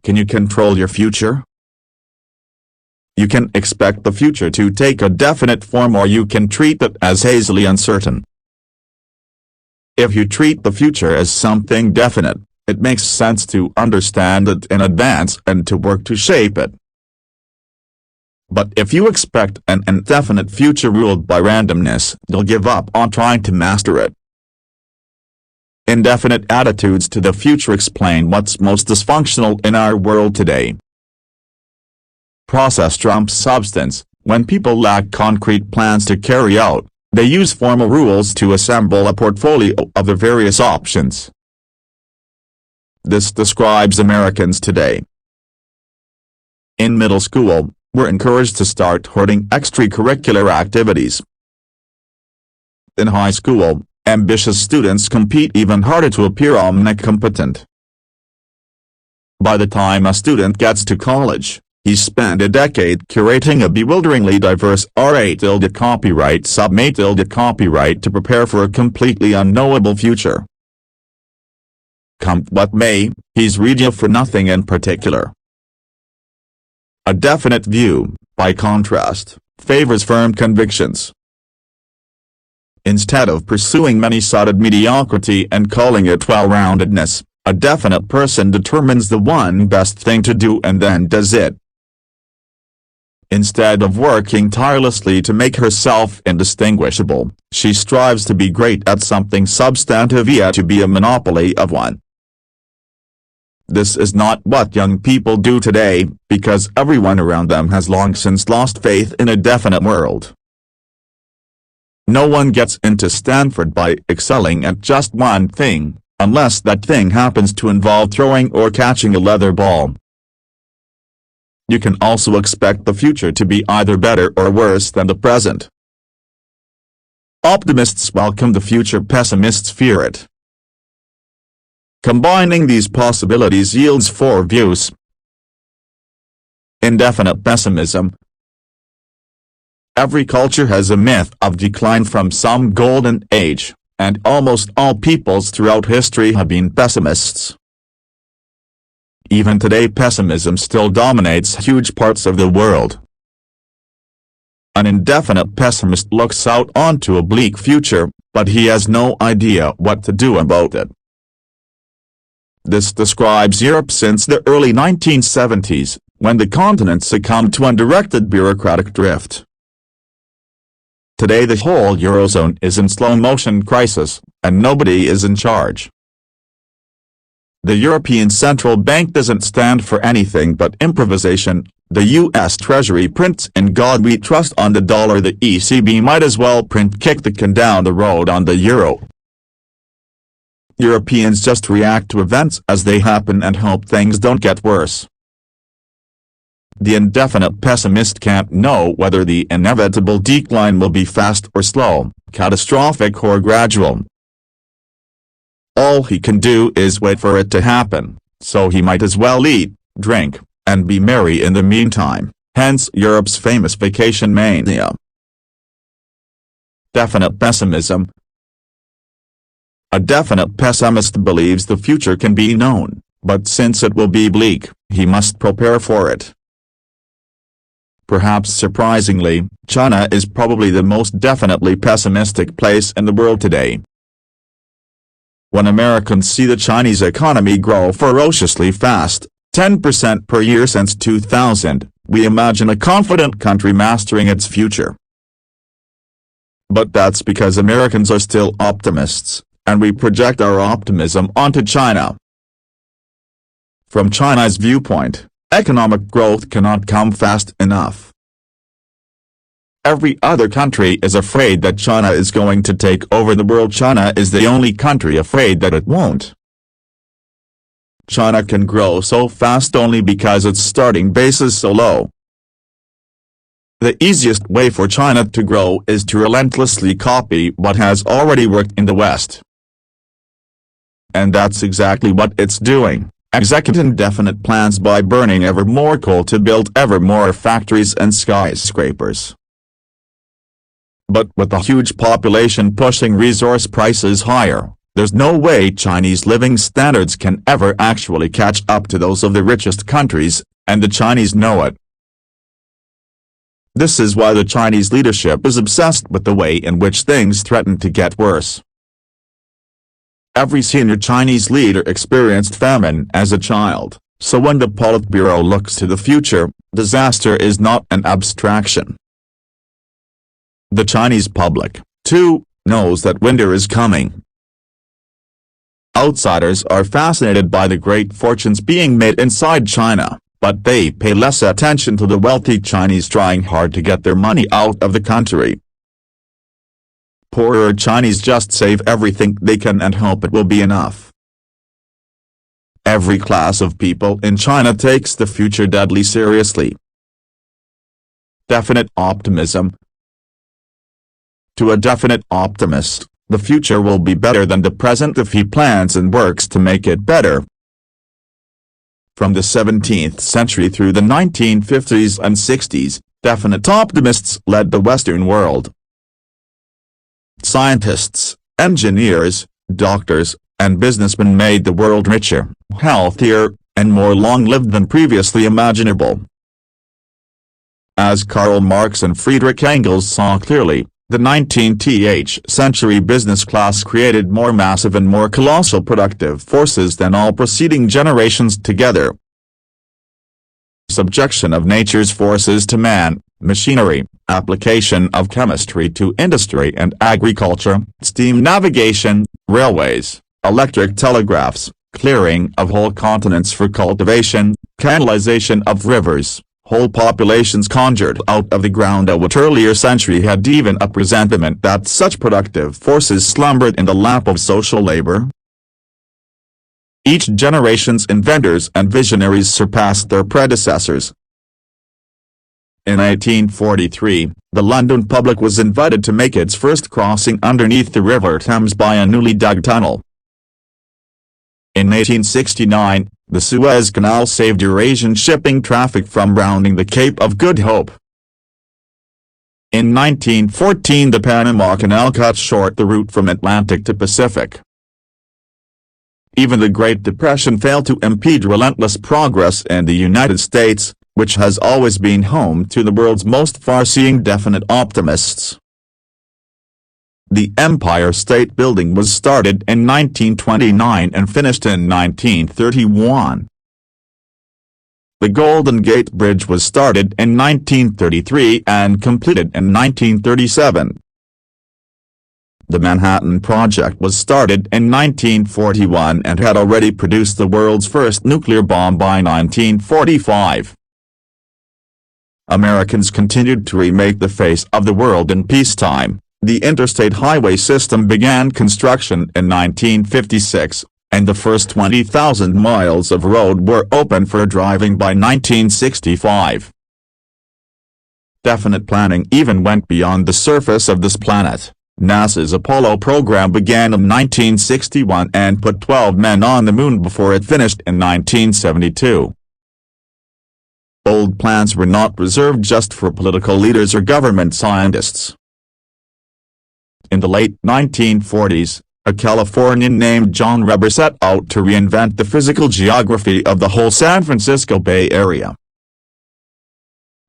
Can you control your future? You can expect the future to take a definite form, or you can treat it as hazily uncertain. If you treat the future as something definite, it makes sense to understand it in advance and to work to shape it. But if you expect an indefinite future ruled by randomness, you'll give up on trying to master it. Indefinite attitudes to the future explain what's most dysfunctional in our world today. Process trumps substance. When people lack concrete plans to carry out, they use formal rules to assemble a portfolio of the various options. This describes Americans today. In middle school, we're encouraged to start hoarding extracurricular activities. In high school, ambitious students compete even harder to appear omnicompetent. By the time a student gets to college, he's spent a decade curating a bewilderingly diverse RA-copyright sub-copyright to prepare for a completely unknowable future. Come what may, he's ready for nothing in particular. A definite view, by contrast, favors firm convictions. Instead of pursuing many-sided mediocrity and calling it well-roundedness, a definite person determines the one best thing to do and then does it. Instead of working tirelessly to make herself indistinguishable, she strives to be great at something substantive, yet to be a monopoly of one. This is not what young people do today, because everyone around them has long since lost faith in a definite world. No one gets into Stanford by excelling at just one thing, unless that thing happens to involve throwing or catching a leather ball. You can also expect the future to be either better or worse than the present. Optimists welcome the future, pessimists fear it. Combining these possibilities yields four views. Indefinite pessimism. Every culture has a myth of decline from some golden age, and almost all peoples throughout history have been pessimists. Even today, pessimism still dominates huge parts of the world. An indefinite pessimist looks out onto a bleak future, but he has no idea what to do about it. This describes Europe since the early 1970s, when the continent succumbed to undirected bureaucratic drift. Today the whole Eurozone is in slow-motion crisis, and nobody is in charge. The European Central Bank doesn't stand for anything but improvisation. The U.S. Treasury prints "In God We Trust" on the dollar. The ECB might as well print "Kick the can down the road" on the euro. Europeans just react to events as they happen and hope things don't get worse. The indefinite pessimist can't know whether the inevitable decline will be fast or slow, catastrophic or gradual. All he can do is wait for it to happen, so he might as well eat, drink, and be merry in the meantime, hence Europe's famous vacation mania. Definite pessimism. A definite pessimist believes the future can be known, but since it will be bleak, he must prepare for it. Perhaps surprisingly, China is probably the most definitely pessimistic place in the world today. When Americans see the Chinese economy grow ferociously fast, 10% per year since 2000, we imagine a confident country mastering its future. But that's because Americans are still optimists, and we project our optimism onto China. From China's viewpoint, economic growth cannot come fast enough. Every other country is afraid that China is going to take over the world. China is the only country afraid that it won't. China can grow so fast only because its starting base is so low. The easiest way for China to grow is to relentlessly copy what has already worked in the West. And that's exactly what it's doing, executing indefinite plans by burning ever more coal to build ever more factories and skyscrapers. But with a huge population pushing resource prices higher, there's no way Chinese living standards can ever actually catch up to those of the richest countries, and the Chinese know it. This is why the Chinese leadership is obsessed with the way in which things threaten to get worse. Every senior Chinese leader experienced famine as a child, so when the Politburo looks to the future, disaster is not an abstraction. The Chinese public, too, knows that winter is coming. Outsiders are fascinated by the great fortunes being made inside China, but they pay less attention to the wealthy Chinese trying hard to get their money out of the country. Poorer Chinese just save everything they can and hope it will be enough. Every class of people in China takes the future deadly seriously. Definite optimism. To a definite optimist, the future will be better than the present if he plans and works to make it better. From the 17th century through the 1950s and 60s, definite optimists led the Western world. Scientists, engineers, doctors, and businessmen made the world richer, healthier, and more long-lived than previously imaginable. As Karl Marx and Friedrich Engels saw clearly, the 19th century business class created more massive and more colossal productive forces than all preceding generations together. Subjection of nature's forces to man, machinery, application of chemistry to industry and agriculture, steam navigation, railways, electric telegraphs, clearing of whole continents for cultivation, canalization of rivers, whole populations conjured out of the ground. A which earlier century had even a presentiment that such productive forces slumbered in the lap of social labor. Each generation's inventors and visionaries surpassed their predecessors. In 1843, the London public was invited to make its first crossing underneath the River Thames by a newly dug tunnel. In 1869, the Suez Canal saved Eurasian shipping traffic from rounding the Cape of Good Hope. In 1914, the Panama Canal cut short the route from Atlantic to Pacific. Even the Great Depression failed to impede relentless progress in the United States, which has always been home to the world's most far-seeing definite optimists. The Empire State Building was started in 1929 and finished in 1931. The Golden Gate Bridge was started in 1933 and completed in 1937. The Manhattan Project was started in 1941 and had already produced the world's first nuclear bomb by 1945. Americans continued to remake the face of the world in peacetime. The interstate highway system began construction in 1956, and the first 20,000 miles of road were open for driving by 1965. Definite planning even went beyond the surface of this planet. NASA's Apollo program began in 1961 and put 12 men on the moon before it finished in 1972. Bold plans were not reserved just for political leaders or government scientists. In the late 1940s, a Californian named John Reber set out to reinvent the physical geography of the whole San Francisco Bay Area.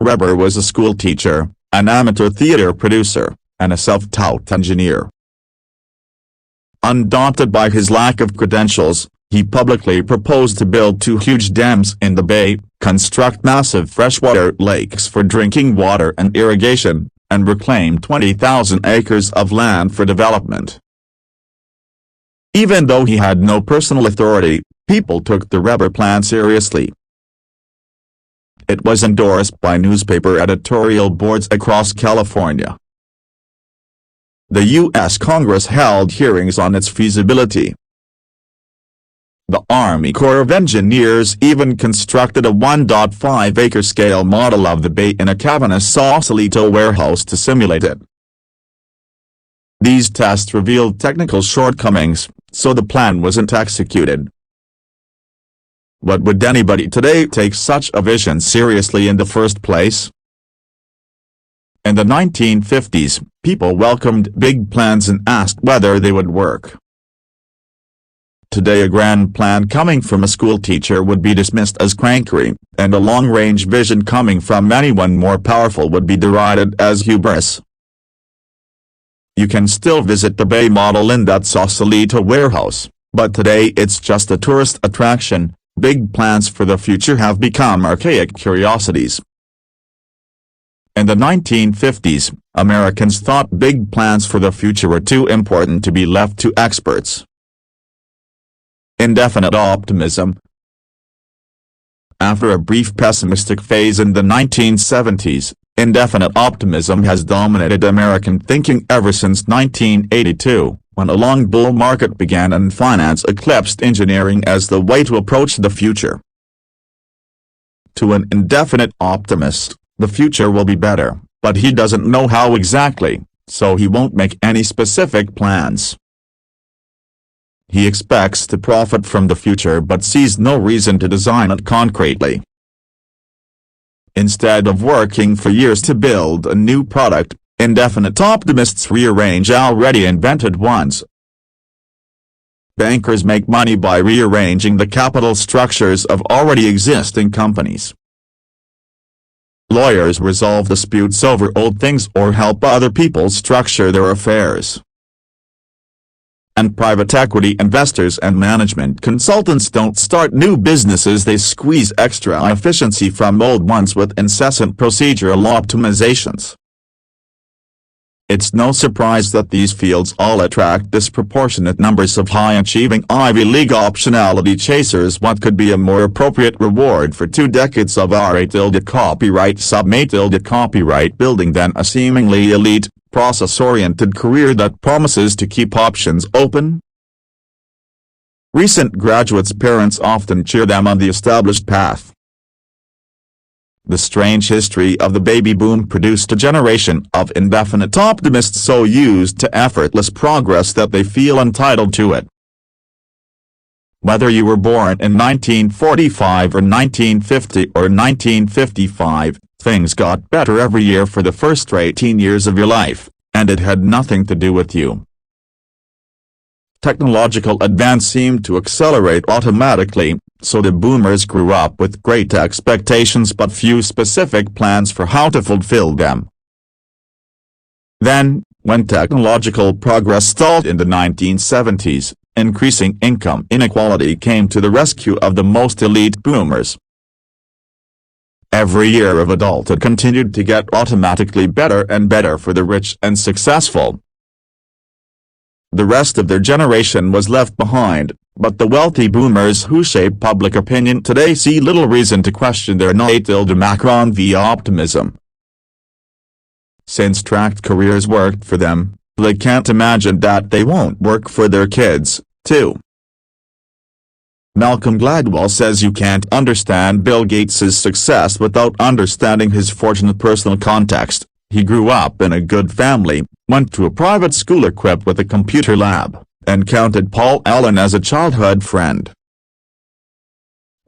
Reber was a school teacher, an amateur theater producer, and a self-taught engineer. Undaunted by his lack of credentials, he publicly proposed to build 2 huge dams in the bay, construct massive freshwater lakes for drinking water and irrigation, and reclaim 20,000 acres of land for development. Even though he had no personal authority, people took the Reber plan seriously. It was endorsed by newspaper editorial boards across California. The U.S. Congress held hearings on its feasibility. The Army Corps of Engineers even constructed a 1.5-acre scale model of the bay in a cavernous Sausalito warehouse to simulate it. These tests revealed technical shortcomings, so the plan wasn't executed. But would anybody today take such a vision seriously in the first place? In the 1950s, people welcomed big plans and asked whether they would work. Today a grand plan coming from a school teacher would be dismissed as crankery, and a long-range vision coming from anyone more powerful would be derided as hubris. You can still visit the Bay Model in that Sausalito warehouse, but today it's just a tourist attraction. Big plans for the future have become archaic curiosities. In the 1950s, Americans thought big plans for the future were too important to be left to experts. Indefinite optimism. After a brief pessimistic phase in the 1970s, indefinite optimism has dominated American thinking ever since 1982, when a long bull market began and finance eclipsed engineering as the way to approach the future. To an indefinite optimist, the future will be better, but he doesn't know how exactly, so he won't make any specific plans. He expects to profit from the future but sees no reason to design it concretely. Instead of working for years to build a new product, indefinite optimists rearrange already invented ones. Bankers make money by rearranging the capital structures of already existing companies. Lawyers resolve disputes over old things or help other people structure their affairs. And private equity investors and management consultants don't start new businesses, they squeeze extra efficiency from old ones with incessant procedural optimizations. It's no surprise that these fields all attract disproportionate numbers of high-achieving Ivy League optionality chasers. What could be a more appropriate reward for 2 decades of RA-copyright sub-copyright building than a seemingly elite, process-oriented career that promises to keep options open? Recent graduates' parents often cheer them on the established path. The strange history of the baby boom produced a generation of indefinite optimists so used to effortless progress that they feel entitled to it. Whether you were born in 1945 or 1950 or 1955, things got better every year for the first 18 years of your life, and it had nothing to do with you. Technological advance seemed to accelerate automatically, so the boomers grew up with great expectations but few specific plans for how to fulfill them. Then, when technological progress stalled in the 1970s, increasing income inequality came to the rescue of the most elite boomers. Every year of adulthood continued to get automatically better and better for the rich and successful. The rest of their generation was left behind, but the wealthy boomers who shape public opinion today see little reason to question their Macron via optimism. Since tracked careers worked for them, they can't imagine that they won't work for their kids, too. Malcolm Gladwell says you can't understand Bill Gates's success without understanding his fortunate personal context. He grew up in a good family, went to a private school equipped with a computer lab, and counted Paul Allen as a childhood friend.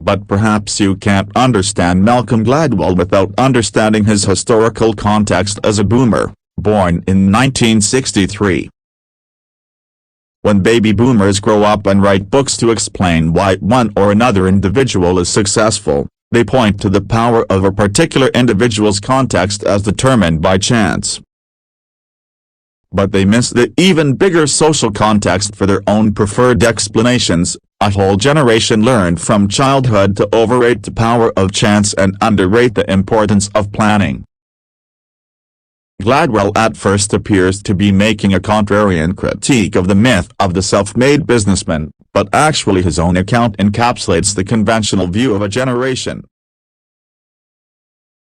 But perhaps you can't understand Malcolm Gladwell without understanding his historical context as a boomer, born in 1963. When baby boomers grow up and write books to explain why one or another individual is successful, they point to the power of a particular individual's context as determined by chance. But they miss the even bigger social context for their own preferred explanations. A whole generation learned from childhood to overrate the power of chance and underrate the importance of planning. Gladwell at first appears to be making a contrarian critique of the myth of the self-made businessman, but actually his own account encapsulates the conventional view of a generation.